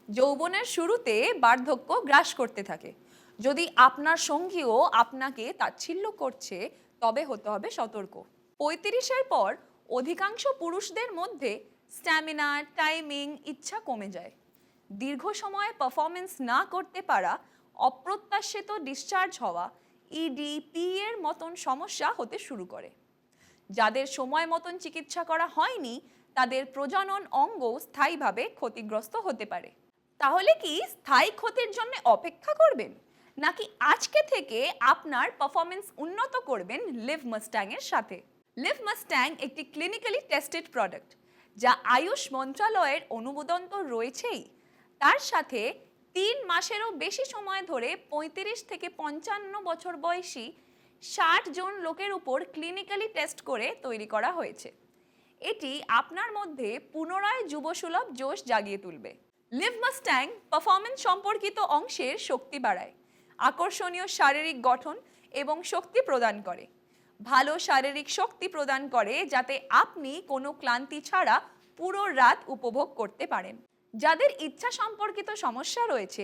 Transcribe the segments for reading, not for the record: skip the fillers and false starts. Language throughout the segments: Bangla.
যৌবনের শুরুতে বার্ধক্য গ্রাস করতে থাকে। যদি আপনার সঙ্গীও আপনাকে তাচ্ছিল্য করছে, তবে হতে হবে সতর্ক। 35-এর পর অধিকাংশ পুরুষদের মধ্যে স্ট্যামিনা, টাইমিং, ইচ্ছা কমে যায়। দীর্ঘ সময় পারফরমেন্স না করতে পারা, অপ্রত্যাশিত ডিসচার্জ হওয়া, ইডি এর মতন সমস্যা হতে শুরু করে। যাদের সময় মতন চিকিৎসা করা হয়নি, তাদের প্রজনন অঙ্গ স্থায়ীভাবে ক্ষতিগ্রস্ত হতে পারে। তাহলে কি স্থায়ী ক্ষতির জন্য অপেক্ষা করবেন, নাকি আজকে থেকে আপনার পারফরমেন্স উন্নত করবেন লিভ মাস্ট্যাং এর সাথে? লিভ মাস্ট্যাং একটি ক্লিনিক্যালি টেস্টেড প্রোডাক্ট, যা আয়ুষ মন্ত্রণালয়ের অনুমোদন তো রয়েছেই, তার সাথে 3 মাসেরও বেশি সময় ধরে 35 থেকে 55 বছর বয়সী 60 জন লোকের উপর ক্লিনিক্যালি টেস্ট করে তৈরি করা হয়েছে। এটি আপনার মধ্যে পুনরায় যুবসুলভ জোশ জাগিয়ে তুলবে। লিভ মাস্ট্যাং পারফরমেন্স সম্পর্কিত অংশের শক্তি বাড়ায়, আকর্ষণীয় শারীরিক গঠন এবং শক্তি প্রদান করে। ভালো শারীরিক শক্তি প্রদান করে যাতে আপনি কোনো ক্লান্তি ছাড়া পুরো রাত উপভোগ করতে পারেন। যাদের ইচ্ছা সম্পর্কিত সমস্যা রয়েছে,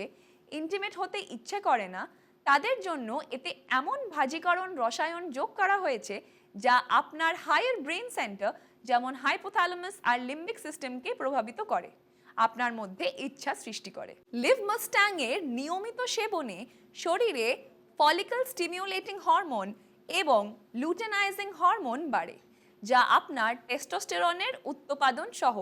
ইন্টিমেট হতে ইচ্ছে করে না, তাদের জন্য এতে এমন ভাজীকরণ রসায়ন যোগ করা হয়েছে যা আপনার হায়ার ব্রেন সেন্টার যেমন হাইপোথ্যালামাস আর লিম্বিক সিস্টেমকে প্রভাবিত করে, আপনার মধ্যে ইচ্ছা সৃষ্টি করে। লিভ মাস্ট্যাং এর নিয়মিত সেবনে শরীরে ফলিকল স্টিমিউলেটিং হরমোন এবং লুটেনাইজিং হরমোন বাড়ে, যা আপনার টেস্টোস্টেরনের উৎপাদন সহ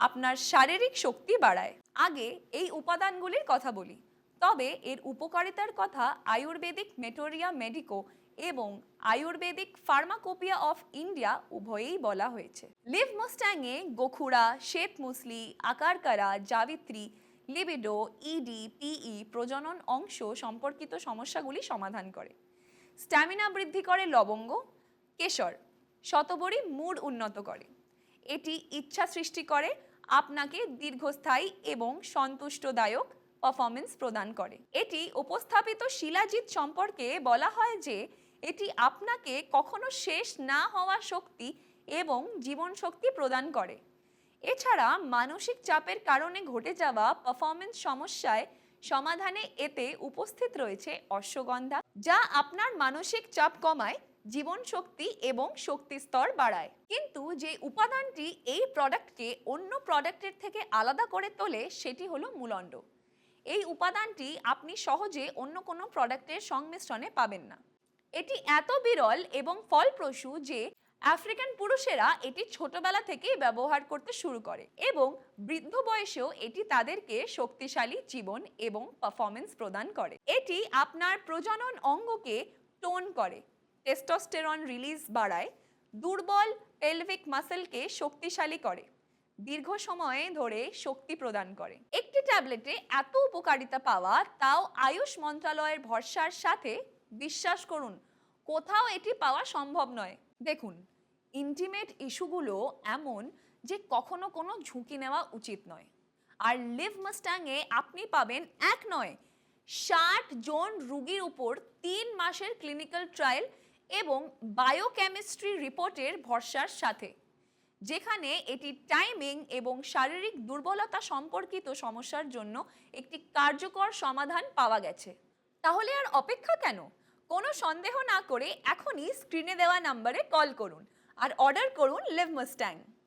আপনার শারীরিক শক্তি বাড়ায়। আগে এই উপাদানগুলির কথা বলি, তবে এর উপকারিতার কথা আয়ুর্বেদিক মেটোরিয়া মেডিকো এবং আয়ুর্বেদিক ফার্মাকোপিয়া অফ ইন্ডিয়া উভয়েই বলা হয়েছে। লিভ মাস্ট্যাংয়ে গোখুড়া, শ্বেত মুসলি, আকারকারা, জাবিত্রী, লিবিডো, পিই প্রজনন অংশ সম্পর্কিত সমস্যাগুলি সমাধান করে। স্ট্যামিনা বৃদ্ধি করে লবঙ্গ, কেশর শতবরী মুড উন্নত করে। এটি ইচ্ছা সৃষ্টি করে, আপনাকে দীর্ঘস্থায়ী এবং সন্তুষ্টদায়ক পারফরমেন্স প্রদান করে। এটি উপস্থাপিত শিলাজিৎ সম্পর্কে বলা হয় যে এটি আপনাকে কখনো শেষ না হওয়া শক্তি এবং জীবন শক্তি প্রদান করে। এছাড়া মানসিক চাপের কারণে ঘটে যাওয়া পারফরমেন্স সমস্যায় সমাধানে এতে উপস্থিত রয়েছে অশ্বগন্ধা, যা আপনার মানসিক চাপ কমায়, জীবন শক্তি এবং শক্তি স্তর বাড়ায়। কিন্তু যে উপাদানটি এই প্রোডাক্টকে অন্য প্রোডাক্টের থেকে আলাদা করে তোলে সেটি হলো মূলণ্ড। এই উপাদানটি আপনি সহজে অন্য কোনো প্রোডাক্টের সংমিশ্রণে পাবেন না। এটি এত বিরল এবং ফলপ্রসূ যে আফ্রিকান পুরুষেরা এটি ছোটবেলা থেকেই ব্যবহার করতে শুরু করে এবং বৃদ্ধ বয়সেও এটি তাদেরকে শক্তিশালী জীবন এবং পারফরমেন্স প্রদান করে। এটি আপনার প্রজনন অঙ্গকে টোন করে, টেস্টোস্টেরন রিলিজ বাড়ায়, দুর্বল পেলভিক মাসেলকে শক্তিশালী করে, দীর্ঘ সময়ে ধরে শক্তি প্রদান করে। একটি ট্যাবলেটে এত উপকারিতা পাওয়া, তাও আয়ুষ মন্ত্রণালয়ের ভরসার সাথে, বিশ্বাস করুন কোথাও এটি পাওয়া সম্ভব নয়। দেখুন, ইন্টিমেট ইস্যুগুলো এমন যে কখনো কোনো ঝুঁকি নেওয়া উচিত নয়। আর লিভ মাস্ট্যাংয়ে আপনি পাবেন এক নয় 60 জন রোগীর উপর 3 মাসের ক্লিনিক্যাল ট্রায়াল এবং বায়োকেমিস্ট্রি রিপোর্টের ভরসার সাথে, যেখানে এটি টাইমিং এবং শারীরিক দুর্বলতা সম্পর্কিত সমস্যার জন্য একটি কার্যকর সমাধান পাওয়া গেছে। তাহলে আর অপেক্ষা কেন? কোনো সন্দেহ না করে এখনই স্ক্রিনে দেওয়া নম্বরে কল করুন আর অর্ডার করুন লিভ মাস্ট্যাং।